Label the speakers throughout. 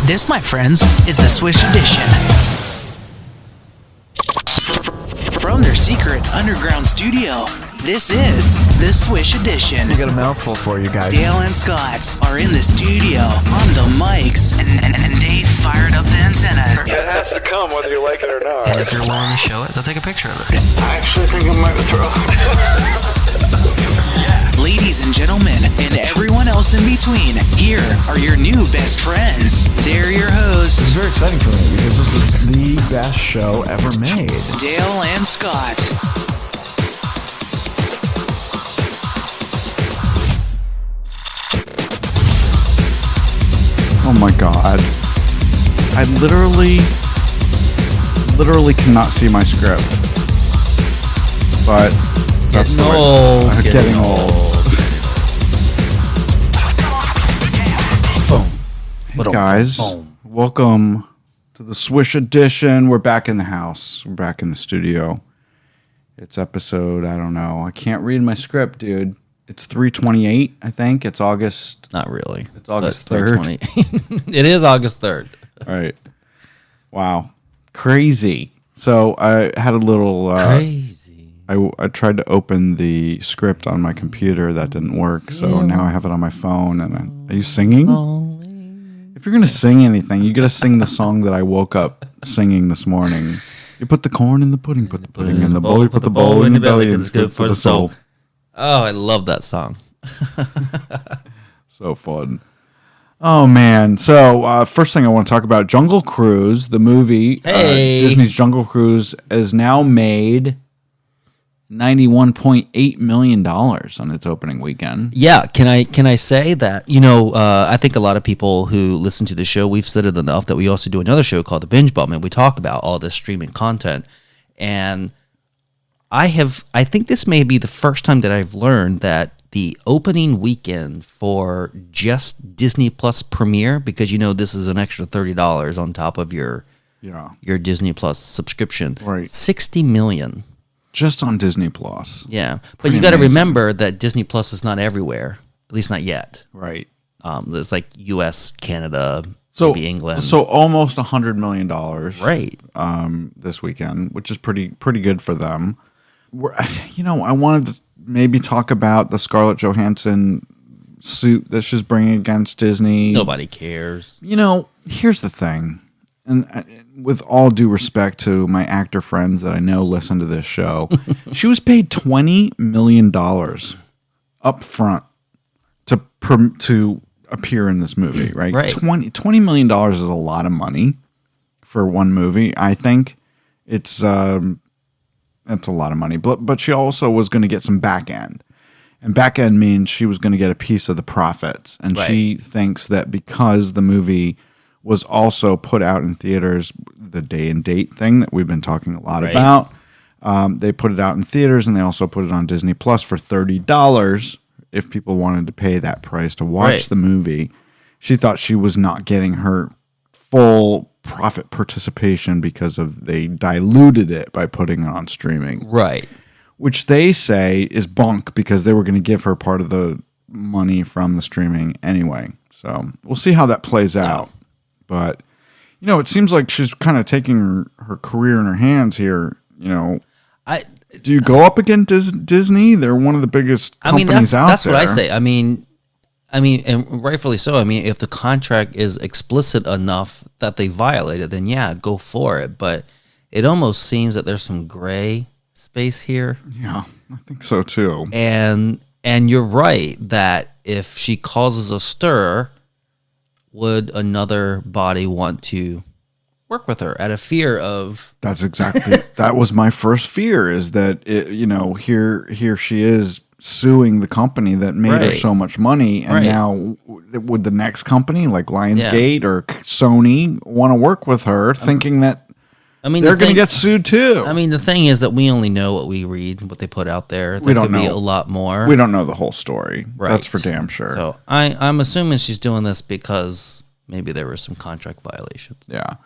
Speaker 1: This, my friends, is the Swish Edition. From their secret underground studio, this is the Swish Edition.
Speaker 2: We got a mouthful for you guys.
Speaker 1: Dale and Scott are in the studio on the mics, and they fired up the antenna.
Speaker 2: It has to come whether you like it or not.
Speaker 3: And if you're willing to show it, they'll take a picture of it.
Speaker 2: I actually think I might throw up.
Speaker 1: Ladies and gentlemen, and everyone else in between, here are your new best friends. They're your
Speaker 2: It's
Speaker 1: hosts,
Speaker 2: very exciting for me because this is the best show ever made.
Speaker 1: Dale and Scott.
Speaker 4: Oh my god. I literally cannot see my script. But that's the way. I'm getting old. Hey guys, welcome to the Swish Edition. We're back in the house. We're back in the studio. It's episode, I don't know. I can't read my script, dude. It's 3/28, I think. It's August.
Speaker 3: Not really.
Speaker 4: It's August
Speaker 3: But
Speaker 4: 3rd.
Speaker 3: 3/20. It is August 3rd.
Speaker 4: All right. Wow. Crazy. So I had a little...
Speaker 3: Crazy.
Speaker 4: I tried to open the script on my computer. That didn't work. So now I have it on my phone. And are you singing? If you're going to sing anything, you got to sing the song that I woke up singing this morning. You put the corn in the pudding, put the pudding in the bowl, you put the bowl in your belly, and it's good for the soul.
Speaker 3: Oh, I love that song.
Speaker 4: So fun. Oh, man. So first thing I want to talk about, Jungle Cruise, the movie.
Speaker 3: Hey.
Speaker 4: Disney's Jungle Cruise has now made $91.8 million on its opening weekend.
Speaker 3: Yeah, can I say that, I think a lot of people who listen to the show, we've said it enough that we also do another show called The Binge Bum, and we talk about all this streaming content. And I think this may be the first time that I've learned that the opening weekend for just Disney Plus Premiere, because this is an extra $30 on top of your Disney Plus subscription,
Speaker 4: right?
Speaker 3: 60 million.
Speaker 4: Just on Disney Plus.
Speaker 3: Yeah. But
Speaker 4: Pretty
Speaker 3: you got to
Speaker 4: amazing.
Speaker 3: remember that Disney Plus is not everywhere, at least not yet.
Speaker 4: Right.
Speaker 3: There's like US, Canada,
Speaker 4: So,
Speaker 3: maybe England.
Speaker 4: So almost $100 million.
Speaker 3: Right.
Speaker 4: This weekend, which is pretty good for them. I wanted to maybe talk about the Scarlett Johansson suit that she's bringing against Disney.
Speaker 3: Nobody cares.
Speaker 4: Here's the thing. And with all due respect to my actor friends that I know listen to this show, she was paid $20 million up front to appear in this movie, right?
Speaker 3: Right.
Speaker 4: $20 million is a lot of money for one movie. I think it's a lot of money. But she also was going to get some back end. And back end means she was going to get a piece of the profits. And she thinks that because the movie was also put out in theaters, the day and date thing that we've been talking a lot about. They put it out in theaters, and they also put it on Disney Plus for $30 if people wanted to pay that price to watch the movie. She thought she was not getting her full profit participation because they diluted it by putting it on streaming.
Speaker 3: Right.
Speaker 4: Which they say is bunk because they were going to give her part of the money from the streaming anyway. So we'll see how that plays out. But, it seems like she's kind of taking her career in her hands here. Do you go up against Disney? They're one of the biggest companies out there.
Speaker 3: That's what I say. I mean, and rightfully so. I mean, if the contract is explicit enough that they violate it, then yeah, go for it. But it almost seems that there's some gray space here.
Speaker 4: Yeah, I think so too.
Speaker 3: And you're right that if she causes a stir, would another body want to work with her out of fear of...
Speaker 4: That's exactly... that was my first fear, is that, here she is suing the company that made her so much money, and now would the next company, like Lionsgate or Sony, want to work with her, thinking that they're going to get sued too?
Speaker 3: I mean, the thing is that we only know what we read, what they put out there. There could be a lot more.
Speaker 4: We don't know the whole story.
Speaker 3: Right.
Speaker 4: That's for damn sure.
Speaker 3: So I'm assuming she's doing this because maybe there were some contract violations.
Speaker 4: Yeah.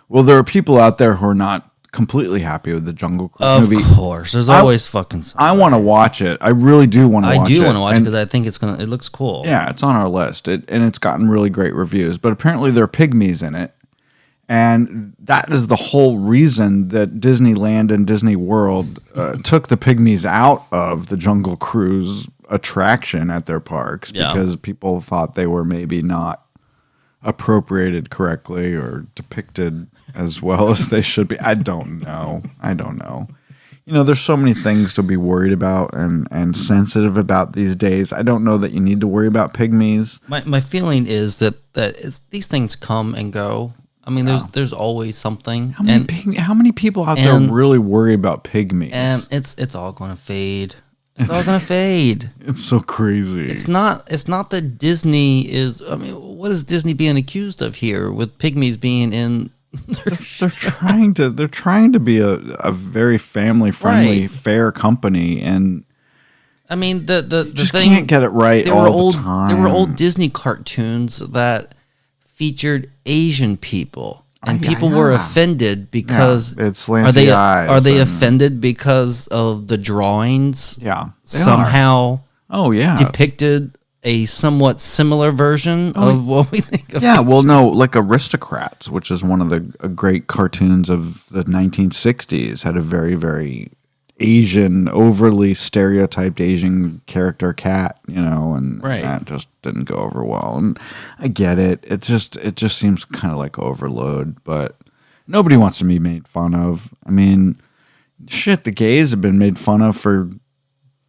Speaker 4: Well, there are people out there who are not completely happy with the Jungle Cruise
Speaker 3: Of
Speaker 4: movie.
Speaker 3: course, there's always fucking something.
Speaker 4: I want to watch it. I really do want to watch it.
Speaker 3: I do want to watch it
Speaker 4: And
Speaker 3: because I think it looks cool.
Speaker 4: yeah, it's on our list, and it's gotten really great reviews. But apparently, there are pygmies in it, and that is the whole reason that Disneyland and Disney World took the pygmies out of the Jungle Cruise attraction at their parks because people thought they were maybe not appropriated correctly or depicted as well as they should be. I don't know. You know, there's so many things to be worried about and sensitive about these days. I don't know that you need to worry about pygmies.
Speaker 3: My feeling is that these things come and go. I mean, there's always something.
Speaker 4: How many people out there really worry about pygmies?
Speaker 3: And it's all going to fade. It's all going to fade.
Speaker 4: It's so crazy.
Speaker 3: It's not that Disney is. I mean, what is Disney being accused of here with pygmies being in?
Speaker 4: They're trying to be a very family friendly, fair company, and
Speaker 3: I mean the
Speaker 4: just
Speaker 3: thing
Speaker 4: can't get it right all the time.
Speaker 3: There were old Disney cartoons that featured Asian people. And people were offended because
Speaker 4: it's slanty eyes.
Speaker 3: Are they offended because of the drawings?
Speaker 4: Yeah,
Speaker 3: somehow.
Speaker 4: Oh yeah,
Speaker 3: depicted a somewhat similar version of what we think of.
Speaker 4: Yeah, well, no, like Aristocrats, which is one of the great cartoons of the 1960s, had a very, very Asian, overly stereotyped Asian character cat, you know, and that just didn't go over well. And I get it. It just seems kind of like overload, but nobody wants to be made fun of. I mean, shit, the gays have been made fun of for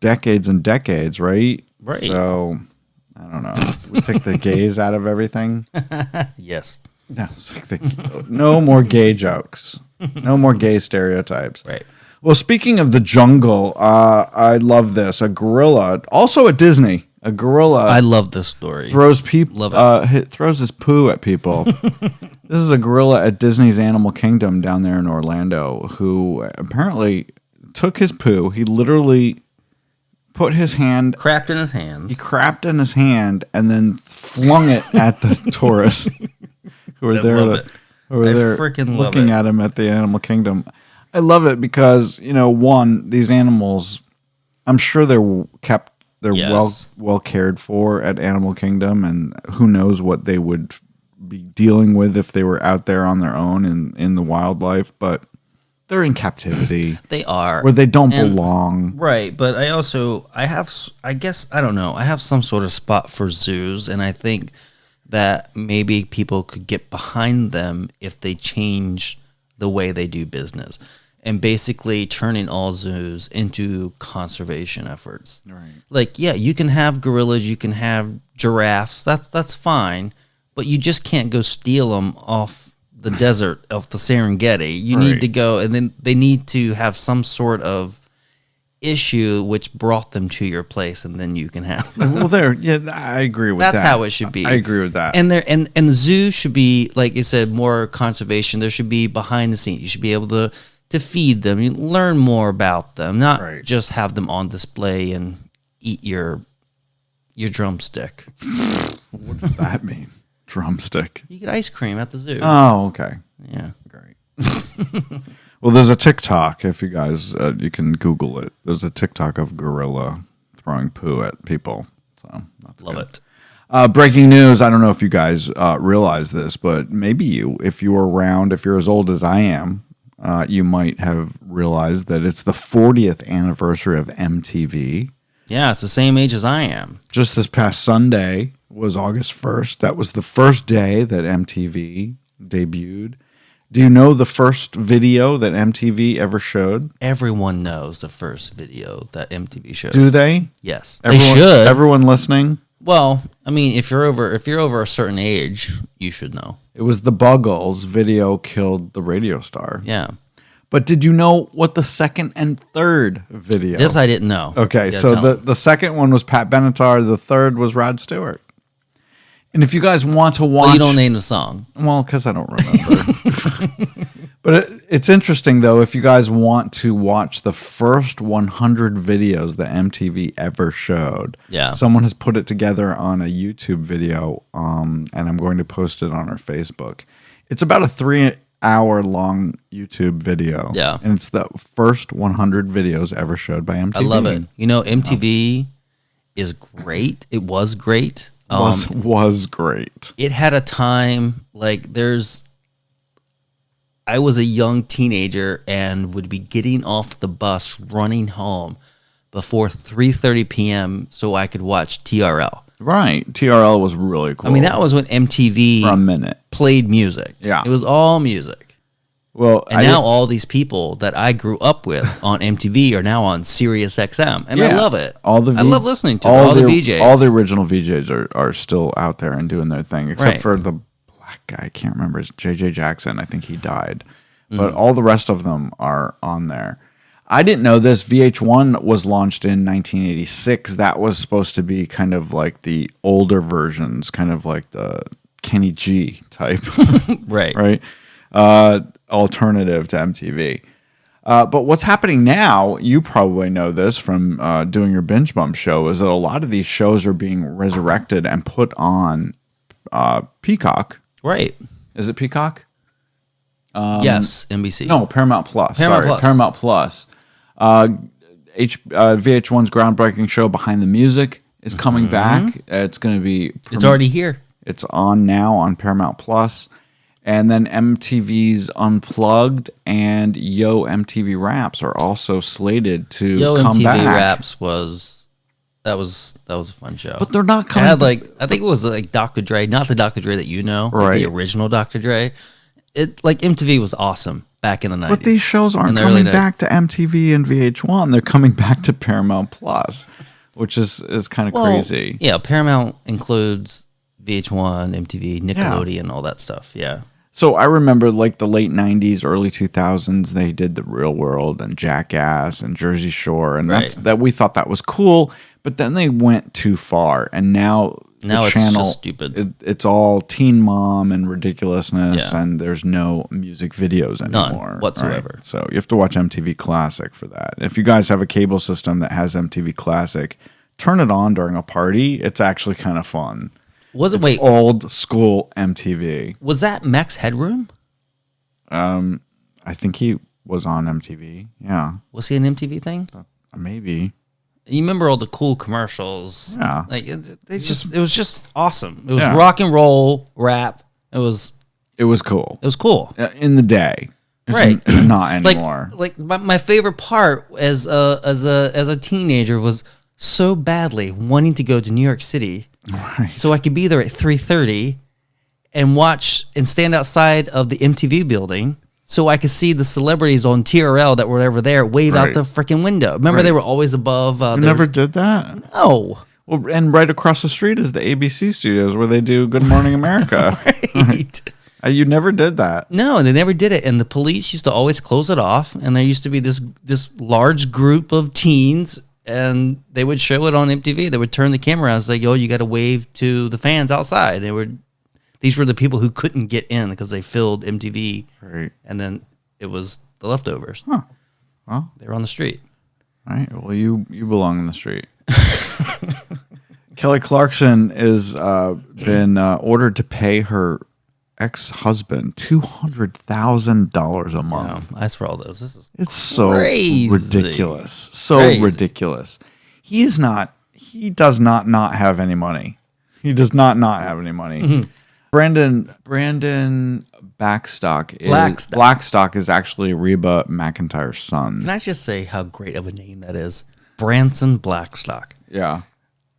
Speaker 4: decades and decades, right?
Speaker 3: Right.
Speaker 4: So, I don't know. We take the gays out of everything.
Speaker 3: Yes.
Speaker 4: No, it's like no more gay jokes. No more gay stereotypes.
Speaker 3: Right.
Speaker 4: Well, speaking of the jungle, I love this. A gorilla, also at Disney, a gorilla.
Speaker 3: I love this story.
Speaker 4: Throws people.
Speaker 3: Love it.
Speaker 4: Throws his poo at people. This is a gorilla at Disney's Animal Kingdom down there in Orlando who apparently took his poo. He literally put his hand.
Speaker 3: Crapped in his hands.
Speaker 4: He crapped in his hand and then flung it at the tourists who were there. Who were there looking at him at the Animal Kingdom. I love it because, you know, one, these animals, I'm sure they're kept, well cared for at Animal Kingdom, and who knows what they would be dealing with if they were out there on their own in the wildlife, but they're in captivity.
Speaker 3: They are.
Speaker 4: Where they don't belong.
Speaker 3: Right, but I have some sort of spot for zoos, and I think that maybe people could get behind them if they change the way they do business, and basically turning all zoos into conservation efforts.
Speaker 4: Right.
Speaker 3: Like, yeah, you can have gorillas, you can have giraffes. That's fine, but you just can't go steal them off the desert of the Serengeti. You need to go, and then they need to have some sort of issue which brought them to your place, and then you can have them.
Speaker 4: Well, I agree with that.
Speaker 3: That's how it should be.
Speaker 4: I agree with that.
Speaker 3: And the zoo should be, like you said, more conservation. There should be behind the scenes. You should be able to feed them, you learn more about them, not just have them on display and eat your drumstick.
Speaker 4: What does that mean? Drumstick.
Speaker 3: You get ice cream at the zoo.
Speaker 4: Oh, okay.
Speaker 3: Yeah.
Speaker 4: Great. Well, there's a TikTok, if you guys, you can Google it. There's a TikTok of gorilla throwing poo at people. So that's
Speaker 3: Love
Speaker 4: good.
Speaker 3: it.
Speaker 4: Breaking news. I don't know if you guys realize this, but maybe if you were around, if you're as old as I am, you might have realized that it's the 40th anniversary of MTV.
Speaker 3: Yeah, it's the same age as I am.
Speaker 4: Just this past Sunday was August 1st. That was the first day that MTV debuted. Do you know the first video that MTV ever showed?
Speaker 3: Everyone knows the first video that MTV showed.
Speaker 4: Do they?
Speaker 3: Yes,
Speaker 4: they should. Everyone listening?
Speaker 3: Well, I mean, if you're over a certain age, you should know.
Speaker 4: It was the Buggles video killed the radio star.
Speaker 3: Yeah.
Speaker 4: But did you know what the second and third video?
Speaker 3: This I didn't know.
Speaker 4: Okay, so the second one was Pat Benatar. The third was Rod Stewart. And if you guys want to watch...
Speaker 3: Well, you don't name the song.
Speaker 4: Well, because I don't remember. But it's interesting, though, if you guys want to watch the first 100 videos that MTV ever showed.
Speaker 3: Yeah.
Speaker 4: Someone has put it together on a YouTube video, and I'm going to post it on our Facebook. It's about a 6-hour-long YouTube video.
Speaker 3: Yeah.
Speaker 4: And it's the first 100 videos ever showed by MTV.
Speaker 3: I love it. You know, MTV is great. It was great.
Speaker 4: Was great.
Speaker 3: It had a time I was a young teenager and would be getting off the bus running home before 3:30 p.m. so I could watch TRL.
Speaker 4: Right. TRL was really cool.
Speaker 3: I mean, that was when MTV
Speaker 4: for a minute
Speaker 3: played music.
Speaker 4: Yeah.
Speaker 3: It was all music.
Speaker 4: Well,
Speaker 3: And now all these people that I grew up with on MTV are now on Sirius XM, and I love it. I love listening to all the VJs.
Speaker 4: All the original VJs are still out there and doing their thing, except for the black guy. I can't remember. It's JJ Jackson. I think he died. But all the rest of them are on there. I didn't know this. VH1 was launched in 1986. That was supposed to be kind of like the older versions, kind of like the Kenny G type.
Speaker 3: Right.
Speaker 4: Right? Alternative to MTV. But what's happening now, you probably know this from doing your Binge Bump show, is that a lot of these shows are being resurrected and put on Peacock.
Speaker 3: Right.
Speaker 4: Is it Peacock?
Speaker 3: Yes, NBC.
Speaker 4: No, Paramount Plus.
Speaker 3: Paramount
Speaker 4: Plus. VH1's groundbreaking show Behind the Music is coming back. It's going to be...
Speaker 3: It's already here.
Speaker 4: It's on now on Paramount Plus. And then MTV's Unplugged and Yo MTV Raps are also slated to come
Speaker 3: MTV
Speaker 4: back.
Speaker 3: Raps was a fun show.
Speaker 4: But they're not
Speaker 3: It
Speaker 4: coming
Speaker 3: had I think it was like Dr. Dre, not the Dr. Dre that you know,
Speaker 4: Right.
Speaker 3: the original Dr. Dre. It MTV was awesome back in the 90s.
Speaker 4: But these shows aren't coming back to MTV and VH1. They're coming back to Paramount Plus, which is kind of crazy.
Speaker 3: Yeah, Paramount includes VH1, MTV, Nickelodeon, all that stuff. Yeah.
Speaker 4: So I remember like the late 90s, early 2000s, they did The Real World and Jackass and Jersey Shore. And that we thought that was cool. But then they went too far. And now
Speaker 3: it's
Speaker 4: channel,
Speaker 3: just stupid.
Speaker 4: It's all Teen Mom and ridiculousness. And there's no music videos anymore.
Speaker 3: None whatsoever.
Speaker 4: Right? So you have to watch MTV Classic for that. If you guys have a cable system that has MTV Classic, turn it on during a party. It's actually kind of fun. It's old school MTV.
Speaker 3: Was that Max Headroom?
Speaker 4: I think he was on MTV. Yeah.
Speaker 3: Was he an MTV thing?
Speaker 4: Maybe.
Speaker 3: You remember all the cool commercials?
Speaker 4: Yeah.
Speaker 3: It was just awesome. It was rock and roll, rap. It was
Speaker 4: cool.
Speaker 3: It was cool.
Speaker 4: In the day. It's not anymore.
Speaker 3: My favorite part as a teenager was so badly wanting to go to New York City.
Speaker 4: Right.
Speaker 3: So I could be there at 3:30 and watch and stand outside of the MTV building so I could see the celebrities on TRL that were ever there wave out the freaking window. Remember they were always above.
Speaker 4: You never did that?
Speaker 3: No.
Speaker 4: Well, and right across the street is the ABC studios where they do Good Morning America.
Speaker 3: Right.
Speaker 4: You never did that.
Speaker 3: No, they never did it. And the police used to always close it off. And there used to be this large group of teens, and they would show it on MTV. They would turn the camera on and say, "Yo, you got to wave to the fans outside." These were the people who couldn't get in because they filled MTV.
Speaker 4: Right.
Speaker 3: And then it was the leftovers.
Speaker 4: Huh. Well,
Speaker 3: they were on the street.
Speaker 4: All right. Well, you belong in the street. Kelly Clarkson is been ordered to pay her ex-husband $200,000 a month.
Speaker 3: Yeah, I saw all those.
Speaker 4: It's so ridiculous. Ridiculous. He does not have any money. He does not have any money.
Speaker 3: Mm-hmm.
Speaker 4: Brandon Blackstock is actually Reba McEntire's son.
Speaker 3: Can I just say how great of a name that is? Branson Blackstock.
Speaker 4: Yeah.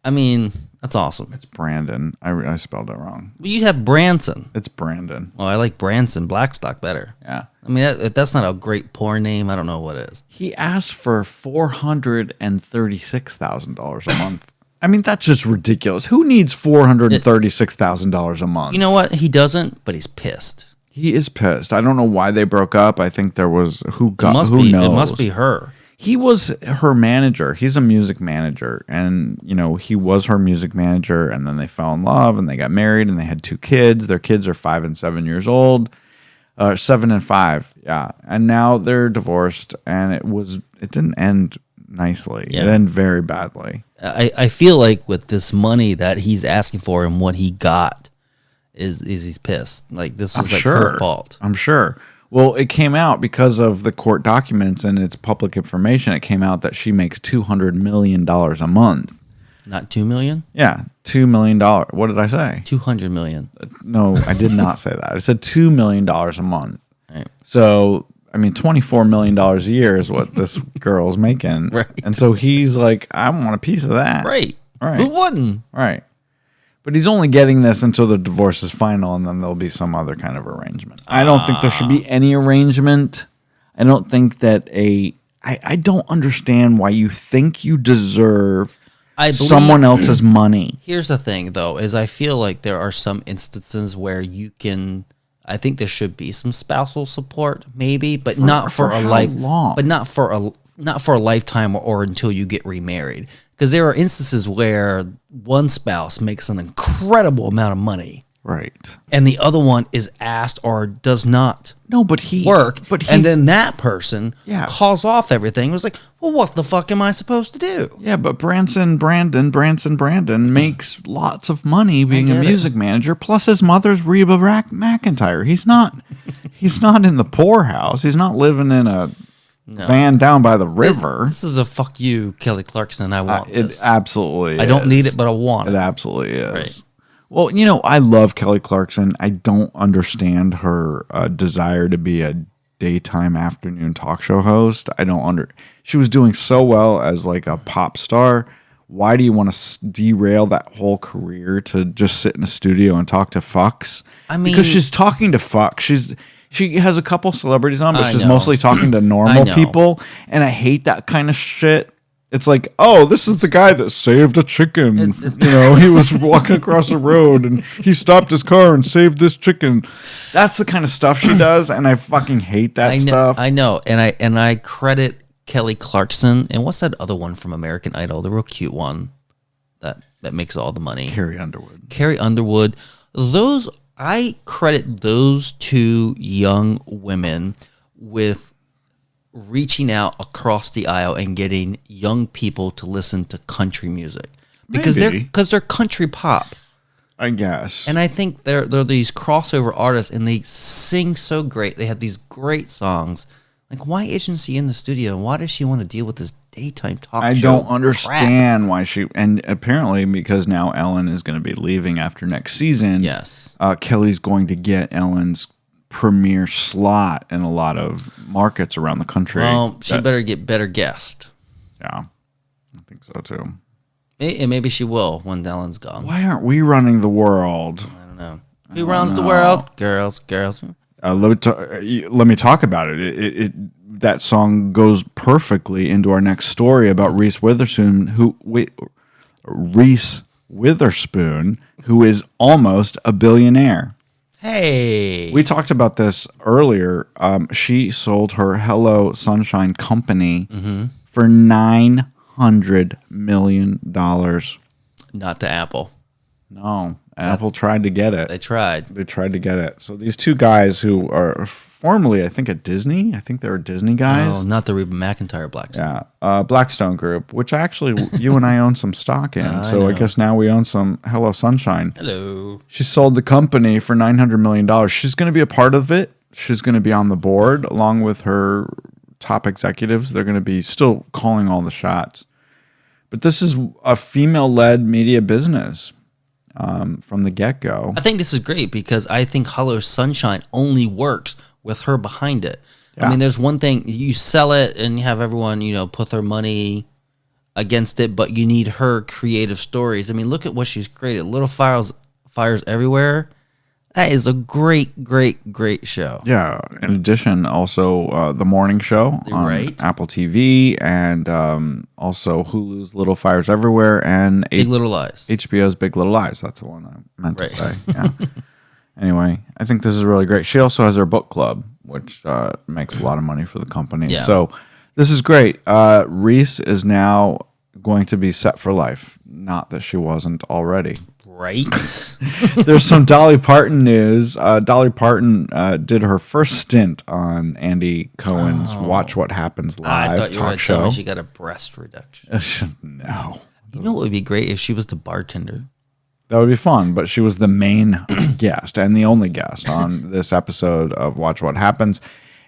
Speaker 3: I mean, that's awesome.
Speaker 4: It's Brandon. I spelled it wrong.
Speaker 3: Well, you have Branson.
Speaker 4: It's Brandon.
Speaker 3: Well, I like Branson Blackstock better.
Speaker 4: Yeah.
Speaker 3: I mean, that's not a great porn name. I don't know what it is.
Speaker 4: He asked for $436,000 a month. I mean, that's just ridiculous. Who needs $436,000 a month?
Speaker 3: You know what? He doesn't, but he's pissed.
Speaker 4: He is pissed. I don't know why they broke up. I think there was who knows.
Speaker 3: It must be her.
Speaker 4: He was her manager. He's a music manager, and he was her music manager. And then they fell in love, and they got married, and they had 2 kids. Their kids are 5 and 7 years old, 7 and 5. Yeah, and now they're divorced, and it didn't end nicely.
Speaker 3: Yeah.
Speaker 4: It ended very badly.
Speaker 3: I feel like with this money that he's asking for and what he got, is he's pissed. Like this was
Speaker 4: I'm
Speaker 3: her fault.
Speaker 4: I'm sure. Well, it came out because of the court documents and it's public information. It came out that she makes $200 million a month.
Speaker 3: Not 2 million?
Speaker 4: Yeah, $2 million. What did I say?
Speaker 3: 200 million.
Speaker 4: No, I did not say that. I said $2 million a month.
Speaker 3: Right.
Speaker 4: So, I mean, $24 million a year is what this girl's making.
Speaker 3: Right.
Speaker 4: And so he's like, I want a piece of that.
Speaker 3: Right.
Speaker 4: Right.
Speaker 3: Who wouldn't?
Speaker 4: Right. But he's only getting this until the divorce is final, and then there'll be some other kind of arrangement. I don't think there should be any arrangement. I don't think that I don't understand why you think you deserve someone else's money.
Speaker 3: Here's the thing, though, is I feel like there are some instances where you can. I think there should be some spousal support, maybe, but not for a life.
Speaker 4: Long?
Speaker 3: But not for a lifetime or until you get remarried. Because there are instances where one spouse makes an incredible amount of money,
Speaker 4: Right.
Speaker 3: and the other one is asked or does not work, and then that person calls off everything. It was like, well, what the fuck am I supposed to do?
Speaker 4: Yeah, but Branson Brandon makes lots of money being a music manager. Plus, his mother's Reba McEntire. He's not in the poorhouse. He's not living in a van down by the river.
Speaker 3: This is a fuck you, Kelly Clarkson. I want
Speaker 4: it.
Speaker 3: this.
Speaker 4: Absolutely,
Speaker 3: I don't need it, but I want it.
Speaker 4: It absolutely is.
Speaker 3: Right.
Speaker 4: Well, I love Kelly Clarkson. I don't understand her desire to be a daytime afternoon talk show host. She was doing so well as like a pop star. Why do you want to derail that whole career to just sit in a studio and talk to fucks? I mean, because she's talking to fucks. She has a couple celebrities on, but she's mostly talking to normal people, and I hate that kind of shit. It's like, oh, this is the guy that saved a chicken. He was walking across the road and he stopped his car and saved this chicken. That's the kind of stuff she does, and I fucking hate that stuff.
Speaker 3: I know, and I credit Kelly Clarkson. And what's that other one from American Idol? The real cute one that makes all the money.
Speaker 4: Carrie Underwood.
Speaker 3: I credit those two young women with reaching out across the aisle and getting young people to listen to country music because they're country pop,
Speaker 4: I guess.
Speaker 3: And I think they're these crossover artists and they sing so great. They have these great songs. Like, why isn't she in the studio? Why does she want to deal with this daytime talk show?
Speaker 4: I don't understand why and apparently because now Ellen is going to be leaving after next season.
Speaker 3: Yes.
Speaker 4: Kelly's going to get Ellen's premier slot in a lot of markets around the country.
Speaker 3: Well, she better get better guest.
Speaker 4: Yeah, I think so too.
Speaker 3: And maybe she will when Ellen's gone.
Speaker 4: Why aren't we running the world?
Speaker 3: I don't know. Who runs the world? Girls.
Speaker 4: Let me talk about it. That song goes perfectly into our next story about Reese Witherspoon, who is almost a billionaire.
Speaker 3: Hey,
Speaker 4: we talked about this earlier. She sold her Hello Sunshine company for $900 million.
Speaker 3: Not to Apple.
Speaker 4: No, Apple tried to get it.
Speaker 3: They tried
Speaker 4: to get it. So these two guys who are formerly, I think, at Disney. I think they were Disney guys.
Speaker 3: No, not the Reba McEntire Blackstone.
Speaker 4: Yeah, Blackstone Group, which actually you and I own some stock in. I guess now we own some Hello Sunshine.
Speaker 3: Hello.
Speaker 4: She sold the company for $900 million. She's going to be a part of it. She's going to be on the board along with her top executives. They're going to be still calling all the shots. But this is a female-led media business. From the get-go.
Speaker 3: I think this is great because I think Hello Sunshine only works with her behind it. Yeah. I mean, there's one thing, you sell it and you have everyone, put their money against it, but you need her creative stories. I mean, look at what she's created. Little Fires Everywhere. That is a great, great, great show.
Speaker 4: Yeah. In addition, also The Morning Show on Apple TV and also Hulu's Little Fires Everywhere and
Speaker 3: Big Little Lies.
Speaker 4: HBO's Big Little Lies. That's the one I meant to say. Yeah. Anyway, I think this is really great. She also has her book club, which makes a lot of money for the company. Yeah. So this is great. Reese is now going to be set for life. Not that she wasn't already.
Speaker 3: Right.
Speaker 4: There's some Dolly Parton news. Dolly Parton did her first stint on Andy Cohen's Watch What Happens Live
Speaker 3: I thought you were
Speaker 4: talk show.
Speaker 3: Tell me she got a breast reduction.
Speaker 4: No.
Speaker 3: You know what would be great if she was the bartender?
Speaker 4: That would be fun, but she was the main guest and the only guest on this episode of Watch What Happens.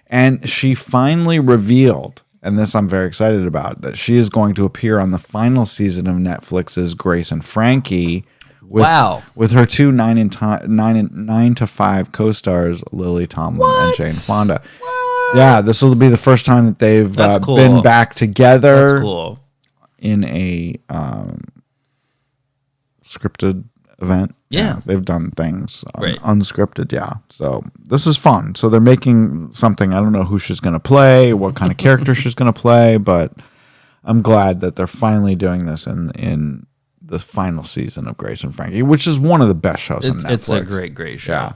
Speaker 4: And she finally revealed, and this I'm very excited about, that she is going to appear on the final season of Netflix's Grace and Frankie with her two 9 to 5 co-stars, Lily Tomlin and Jane Fonda. What? Yeah, this will be the first time that they've been back together.
Speaker 3: That's cool.
Speaker 4: In a scripted event.
Speaker 3: Yeah.
Speaker 4: They've done things
Speaker 3: Right.
Speaker 4: unscripted. Yeah. So this is fun. So they're making something. I don't know who she's going to play, what kind of character she's going to play, but I'm glad that they're finally doing this in the final season of Grace and Frankie, which is one of the best shows on Netflix.
Speaker 3: It's a great show.
Speaker 4: Yeah.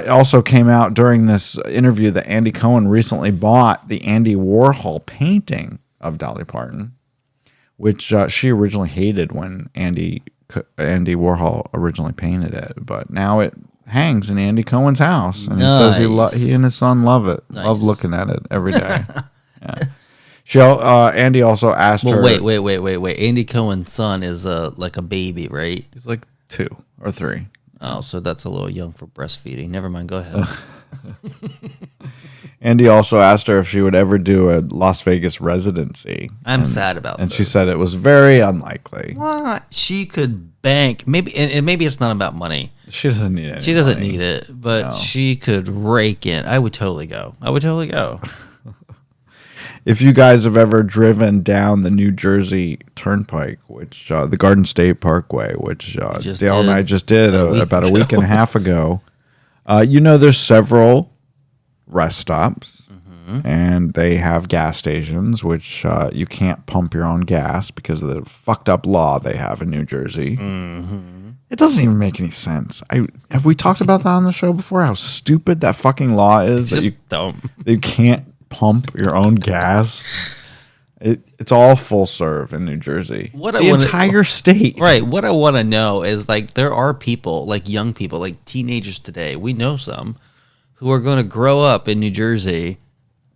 Speaker 4: It also came out during this interview that Andy Cohen recently bought the Andy Warhol painting of Dolly Parton, which she originally hated when Andy Warhol originally painted it, but now it hangs in Andy Cohen's house, and he says he and his son love it, love looking at it every day. Yeah. Andy also asked her.
Speaker 3: Wait. Andy Cohen's son is like a baby, right?
Speaker 4: He's like 2 or 3.
Speaker 3: Oh, so that's a little young for breastfeeding. Never mind. Go ahead.
Speaker 4: Andy also asked her if she would ever do a Las Vegas residency.
Speaker 3: I'm sad about
Speaker 4: and
Speaker 3: this.
Speaker 4: She said it was very unlikely.
Speaker 3: What? She could bank. Maybe, and maybe it's not about money.
Speaker 4: She doesn't need it.
Speaker 3: She doesn't need it, but she could rake in. I would totally go.
Speaker 4: If you guys have ever driven down the New Jersey Turnpike, which the Garden State Parkway, which Dale and I just did about a week and a half ago, there's several rest stops, and they have gas stations, which you can't pump your own gas because of the fucked up law they have in New Jersey. It doesn't even make any sense. Have we talked about that on the show before? How stupid that fucking law is.
Speaker 3: It's
Speaker 4: just
Speaker 3: dumb.
Speaker 4: You can't pump your own gas. It's all full serve in New Jersey. Entire state.
Speaker 3: Right. What I want to know is, like, there are people, like young people, like teenagers today, we know some, who are going to grow up in New Jersey,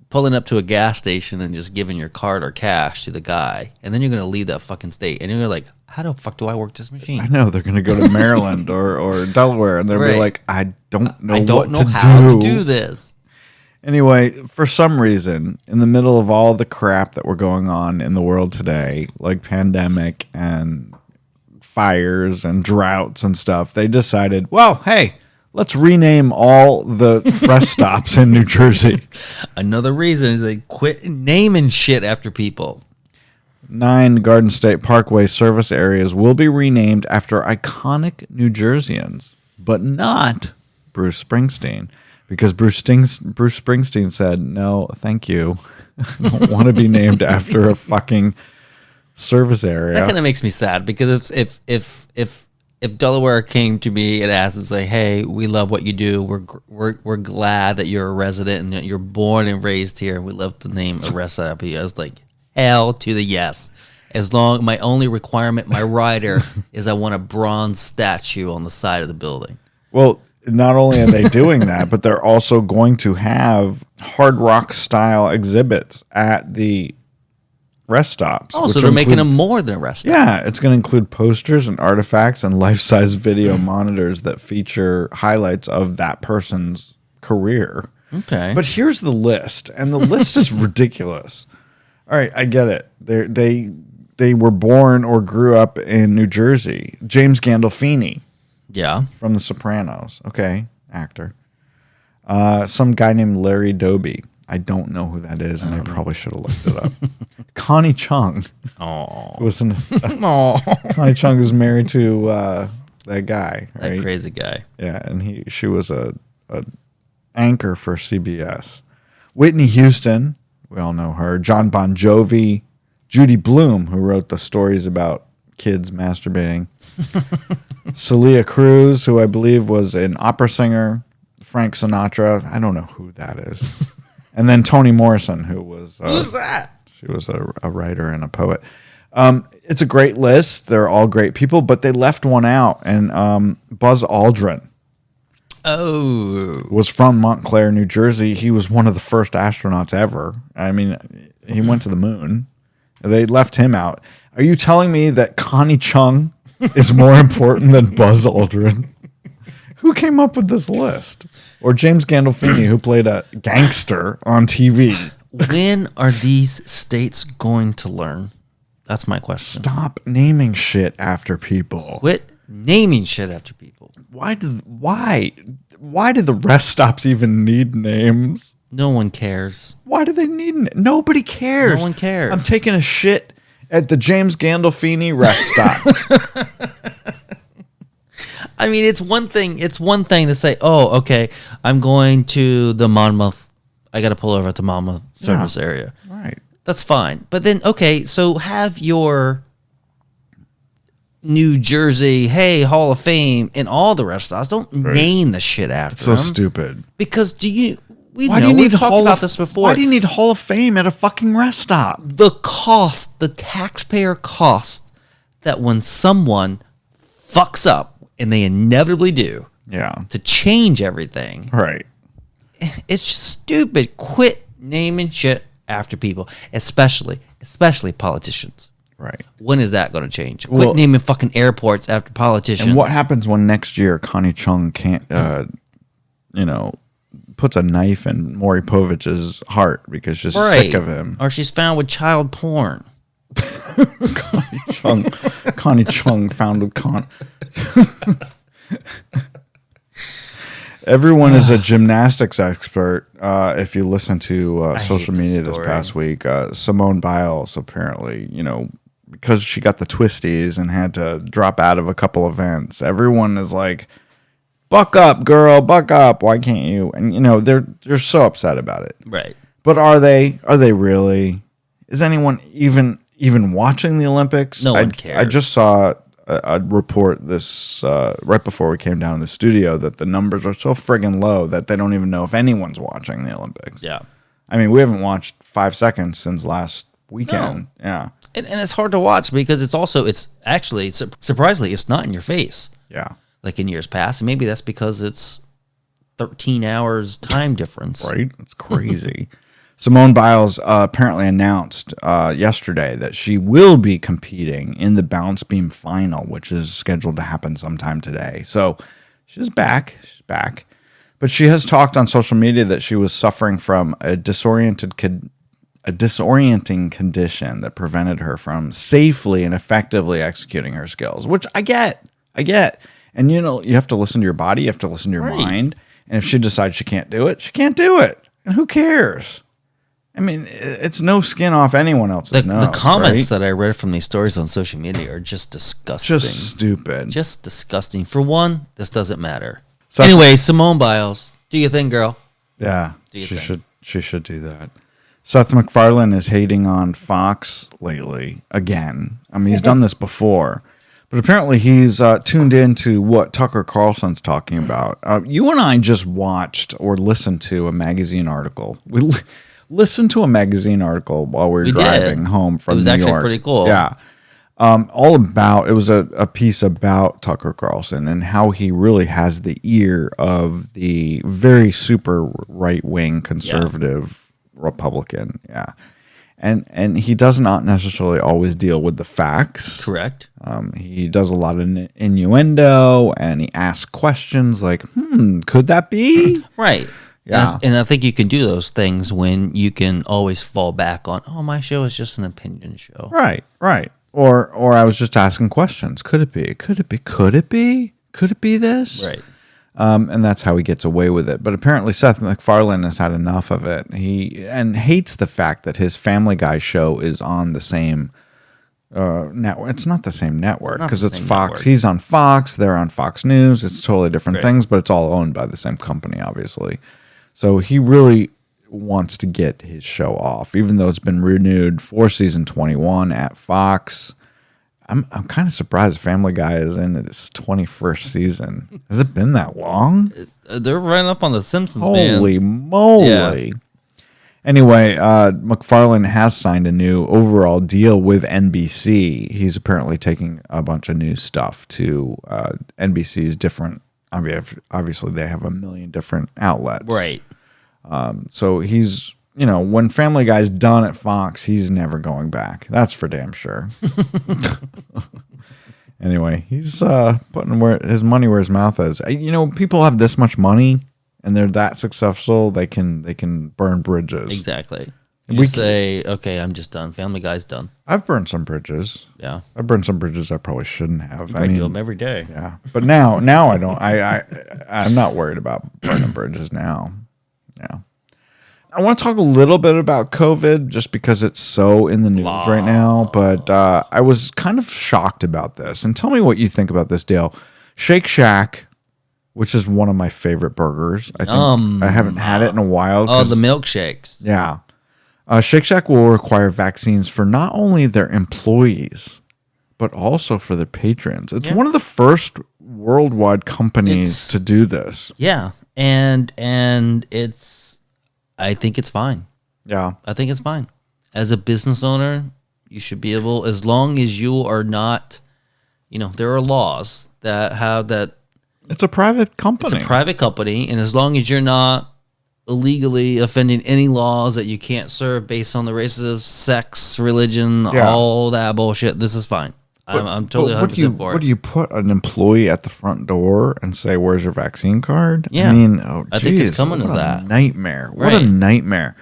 Speaker 3: pulling up to a gas station and just giving your card or cash to the guy, and then you're going to leave that fucking state, and you're like, how the fuck do I work this machine?
Speaker 4: I know, they're going to go to Maryland or Delaware, and they'll be like, I don't know
Speaker 3: how to do this.
Speaker 4: Anyway, for some reason, in the middle of all the crap that we're going on in the world today, like pandemic and fires and droughts and stuff, they decided, well, hey, let's rename all the rest stops in New Jersey.
Speaker 3: Another reason is they quit naming shit after people.
Speaker 4: 9 Garden State Parkway service areas will be renamed after iconic New Jerseyans, but not Bruce Springsteen. Because Bruce Springsteen said, no, thank you. I don't want to be named after a fucking service area.
Speaker 3: That kind of makes me sad, because if Delaware came to me and asked and say, hey, we love what you do. We're glad that you're a resident and that you're born and raised here. We love to name a rest stop. I was like, hell to the yes. As long, my only requirement, my rider, is I want a bronze statue on the side of the building.
Speaker 4: Well, not only are they doing that, but they're also going to have Hard Rock style exhibits at the rest stops.
Speaker 3: Oh, so they're making them more than a rest stop.
Speaker 4: Yeah, it's going to include posters and artifacts and life-size video monitors that feature highlights of that person's career.
Speaker 3: Okay.
Speaker 4: But here's the list, and the list is ridiculous. All right, I get it. They were born or grew up in New Jersey. James Gandolfini.
Speaker 3: Yeah.
Speaker 4: From The Sopranos. Okay, actor. Some guy named Larry Doby. I don't know who that is, and I probably should have looked it up. Connie Chung.
Speaker 3: Oh.
Speaker 4: Connie Chung is married to that guy. Right?
Speaker 3: That crazy guy.
Speaker 4: Yeah, and she was a anchor for CBS. Whitney Houston. We all know her. John Bon Jovi. Judy Blume, who wrote the stories about kids masturbating. Celia Cruz, who I believe was an opera singer. Frank Sinatra. I don't know who that is. And then Toni Morrison, who was...
Speaker 3: Who's that?
Speaker 4: She was a writer and a poet. It's a great list. They're all great people, but they left one out. And Buzz Aldrin was from Montclair, New Jersey. He was one of the first astronauts ever. I mean, he went to the moon. They left him out. Are you telling me that Connie Chung is more important than Buzz Aldrin? Who came up with this list? Or James Gandolfini, who played a gangster on TV?
Speaker 3: When are these states going to learn? That's my question.
Speaker 4: Stop naming shit after people.
Speaker 3: Quit naming shit after people.
Speaker 4: Why do the rest stops even need names?
Speaker 3: No one cares.
Speaker 4: Why do they need nobody cares?
Speaker 3: No one cares.
Speaker 4: I'm taking a shit at the James Gandolfini rest stop.
Speaker 3: I mean, it's one thing to say, oh, okay, I'm going to the Monmouth. I got to pull over at the Monmouth service area.
Speaker 4: Right.
Speaker 3: That's fine. But then, okay, so have your New Jersey, hey, Hall of Fame, and all the rest stops. Don't name the shit after
Speaker 4: So
Speaker 3: them.
Speaker 4: stupid.
Speaker 3: Because we've
Speaker 4: We've
Speaker 3: talked about this before.
Speaker 4: Why do you need Hall of Fame at a fucking rest stop?
Speaker 3: The cost, the taxpayer cost, that when someone fucks up, and they inevitably do, to change everything,
Speaker 4: Right.
Speaker 3: it's just stupid. Quit naming shit after people, especially politicians.
Speaker 4: Right.
Speaker 3: When is that going to change?
Speaker 4: Well,
Speaker 3: Quit naming fucking airports after politicians.
Speaker 4: And what happens when next year Connie Chung can't, puts a knife in Maury Povich's heart because she's sick of him?
Speaker 3: Or she's found with child porn.
Speaker 4: Connie Chung found with Everyone is a gymnastics expert. If you listen to social media this past week, Simone Biles apparently, because she got the twisties and had to drop out of a couple events, everyone is like, "Buck up, girl, buck up! Why can't you?" And they're so upset about it.
Speaker 3: Right.
Speaker 4: But are they? Are they really? Is anyone even watching the Olympics?
Speaker 3: No one cares.
Speaker 4: I just saw a report this right before we came down to the studio that the numbers are so friggin' low that they don't even know if anyone's watching the Olympics.
Speaker 3: Yeah.
Speaker 4: I mean, we haven't watched 5 seconds since last weekend. No. Yeah.
Speaker 3: And it's hard to watch because it's actually, surprisingly, it's not in your face.
Speaker 4: Yeah.
Speaker 3: Like in years past. And maybe that's because it's 13 hours time difference.
Speaker 4: Right? It's crazy. Simone Biles apparently announced yesterday that she will be competing in the balance beam final, which is scheduled to happen sometime today. So she's back. She's back. But she has talked on social media that she was suffering from a disorienting condition that prevented her from safely and effectively executing her skills, which I get. And, you have to listen to your body. You have to listen to your mind. And if she decides she can't do it, she can't do it. And who cares? I mean, it's no skin off anyone else's nose.
Speaker 3: The comments that I read from these stories on social media are just disgusting.
Speaker 4: Just stupid.
Speaker 3: Just disgusting. For one, this doesn't matter. So anyway, Simone Biles, do your thing, girl.
Speaker 4: Yeah, she should do that. Seth MacFarlane is hating on Fox lately again. I mean, he's done this before. But apparently he's tuned into what Tucker Carlson's talking about. You and I just watched or listened to a magazine article. We listened to a magazine article while we were driving home from New York.
Speaker 3: It was actually pretty cool.
Speaker 4: Yeah. It was a piece about Tucker Carlson and how he really has the ear of the very super right-wing conservative Republican. Yeah. And he does not necessarily always deal with the facts.
Speaker 3: Correct.
Speaker 4: He does a lot of innuendo, and he asks questions like, could that be?
Speaker 3: Right.
Speaker 4: Yeah.
Speaker 3: And I think you can do those things when you can always fall back on, my show is just an opinion show.
Speaker 4: Right. Or I was just asking questions. Could it be? Could it be? Could it be? Could it be this?
Speaker 3: Right.
Speaker 4: And that's how he gets away with it. But apparently Seth MacFarlane has had enough of it. He hates the fact that his Family Guy show is on the same network. It's not the same network because it's Fox. Network. He's on Fox. They're on Fox News. It's totally different things, but it's all owned by the same company, obviously. So he really wants to get his show off, even though it's been renewed for season 21 at Fox. I'm kind of surprised Family Guy is in its 21st season. Has it been that long?
Speaker 3: They're right up on The Simpsons,
Speaker 4: Holy moly. Yeah. Anyway, MacFarlane has signed a new overall deal with NBC. He's apparently taking a bunch of new stuff to NBC's different... obviously, they have a million different outlets.
Speaker 3: Right.
Speaker 4: So he's... when Family Guy's done at Fox, he's never going back. That's for damn sure. Anyway, he's putting his money where his mouth is. People have this much money and they're that successful. They can burn bridges.
Speaker 3: Exactly.
Speaker 4: We
Speaker 3: We say, okay, I'm just done. Family Guy's done.
Speaker 4: I've burned some bridges.
Speaker 3: Yeah.
Speaker 4: I've burned some bridges I probably shouldn't have.
Speaker 3: I do them every day.
Speaker 4: Yeah, but now I don't. I'm not worried about burning bridges now. Yeah. I want to talk a little bit about COVID just because it's so in the news right now. But I was kind of shocked about this. And tell me what you think about this deal. Shake Shack, which is one of my favorite burgers. I think I haven't had it in a while.
Speaker 3: Oh, the milkshakes.
Speaker 4: Yeah. Shake Shack will require vaccines for not only their employees, but also for their patrons. It's one of the first worldwide companies to do this.
Speaker 3: Yeah. And it's, I think it's fine.
Speaker 4: Yeah.
Speaker 3: I think it's fine. As a business owner, you should be able, as long as you are not, there are laws that have that.
Speaker 4: It's a private company.
Speaker 3: It's a private company. And as long as you're not illegally offending any laws that you can't serve based on the races of sex, religion, all that bullshit, this is fine. I'm totally 100% for it.
Speaker 4: What do you put an employee at the front door and say, "Where's your vaccine card?"
Speaker 3: Yeah.
Speaker 4: I mean,
Speaker 3: I think it's coming to that.
Speaker 4: Nightmare. What
Speaker 3: Right.
Speaker 4: a nightmare.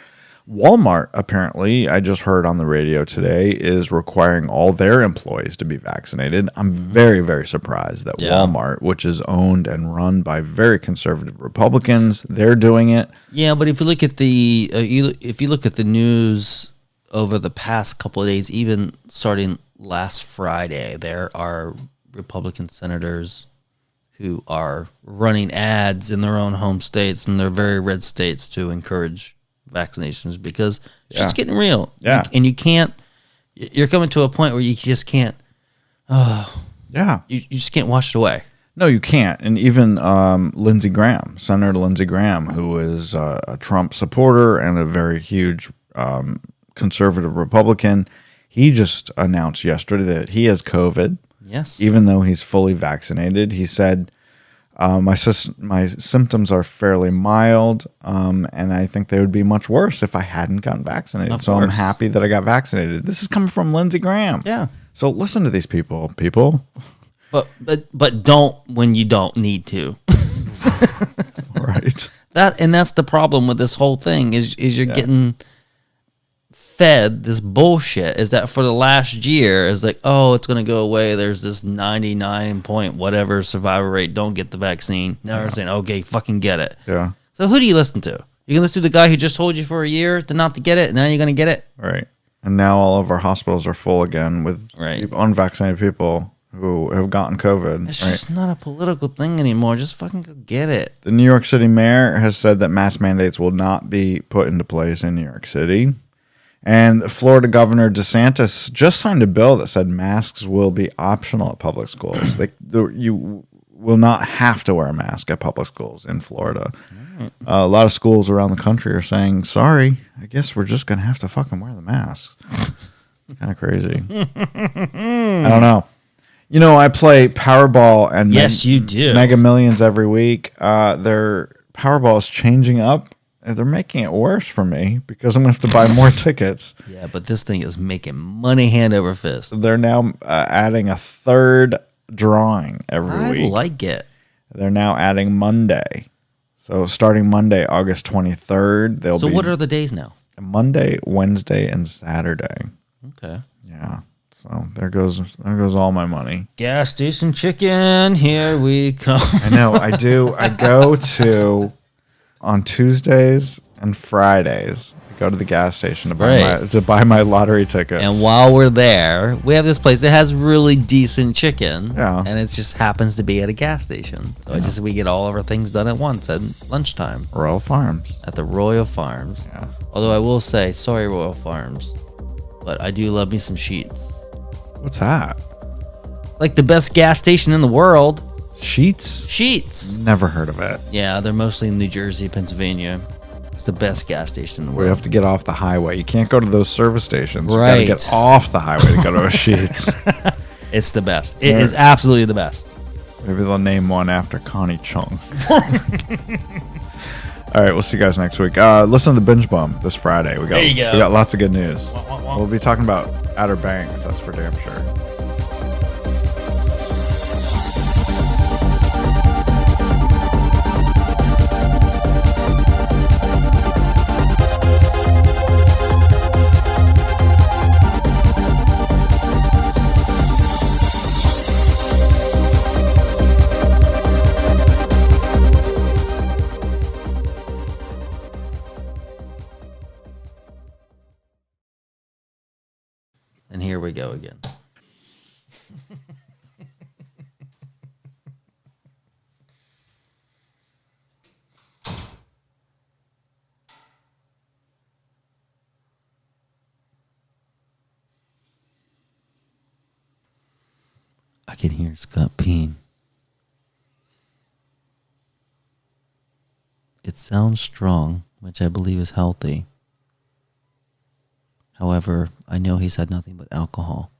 Speaker 4: Walmart, apparently, I just heard on the radio today, is requiring all their employees to be vaccinated. I'm very, very surprised that Walmart, which is owned and run by very conservative Republicans, they're doing it.
Speaker 3: Yeah, but if you look at the if you look at the news over the past couple of days, even starting last Friday, there are Republican senators who are running ads in their own home states and their very red states to encourage vaccinations because it's just getting real.
Speaker 4: Yeah.
Speaker 3: And you can't, you're coming to a point where you just can't,
Speaker 4: Yeah.
Speaker 3: you just can't wash it away.
Speaker 4: No, you can't. And even Lindsey Graham, Senator Lindsey Graham, who is a Trump supporter and a very huge conservative Republican, he just announced yesterday that he has COVID.
Speaker 3: Yes.
Speaker 4: Even though he's fully vaccinated. He said, my symptoms are fairly mild, and I think they would be much worse if I hadn't gotten vaccinated.
Speaker 3: Of
Speaker 4: so I'm
Speaker 3: course.
Speaker 4: happy that I got vaccinated. This is coming from Lindsey Graham.
Speaker 3: Yeah.
Speaker 4: So listen to these people.
Speaker 3: But don't when you don't need to.
Speaker 4: Right.
Speaker 3: That's the problem with this whole thing is you're getting fed this bullshit. Is that for the last year is like, oh, it's gonna go away. There's this 99 point whatever survival rate. Don't get the vaccine. Now they're saying, okay, fucking get it.
Speaker 4: Yeah.
Speaker 3: So who do you listen to? You can listen to the guy who just told you for a year to not to get it, and now you're gonna get it.
Speaker 4: Right. And now all of our hospitals are full again with unvaccinated people who have gotten COVID.
Speaker 3: It's just not a political thing anymore. Just fucking go get it.
Speaker 4: The New York City mayor has said that mask mandates will not be put into place in New York City. And Florida Governor DeSantis just signed a bill that said masks will be optional at public schools. You will not have to wear a mask at public schools in Florida. A lot of schools around the country are saying, sorry, I guess we're just going to have to fucking wear the masks. It's kind of crazy. I don't know. I play Powerball and
Speaker 3: you do.
Speaker 4: Mega Millions every week. Their Powerball is changing up. They're making it worse for me because I'm going to have to buy more tickets.
Speaker 3: Yeah, but this thing is making money hand over fist.
Speaker 4: They're now adding a third drawing every week.
Speaker 3: I like it.
Speaker 4: They're now adding Monday. So starting Monday, August 23rd, they'll be...
Speaker 3: So what are the days now?
Speaker 4: Monday, Wednesday, and Saturday.
Speaker 3: Okay.
Speaker 4: Yeah. So there goes all my money.
Speaker 3: Gas station chicken, here we come.
Speaker 4: I know, I do. I go to... On Tuesdays and Fridays, I go to the gas station to buy my lottery tickets.
Speaker 3: And while we're there, we have this place that has really decent chicken.
Speaker 4: Yeah.
Speaker 3: And it just happens to be at a gas station. So we get all of our things done at once at lunchtime.
Speaker 4: Royal Farms.
Speaker 3: At the Royal Farms.
Speaker 4: Yeah.
Speaker 3: Although I will say, sorry, Royal Farms, but I do love me some Sheets.
Speaker 4: What's that?
Speaker 3: Like the best gas station in the world.
Speaker 4: Sheets? Never heard of it.
Speaker 3: Yeah, they're mostly in New Jersey, Pennsylvania. It's the best gas station in the world.
Speaker 4: We have to get off the highway. You can't go to those service stations.
Speaker 3: Right.
Speaker 4: You got to get off the highway to go to a Sheets.
Speaker 3: It's the best. It is absolutely the best.
Speaker 4: Maybe they'll name one after Connie Chung. All right, we'll see you guys next week. Listen to the Binge Bum this Friday. We got lots of good news. We'll be talking about Outer Banks. That's for damn sure.
Speaker 3: And here we go again. I can hear Scott peeing. It sounds strong, which I believe is healthy. However, I know he's had nothing but alcohol.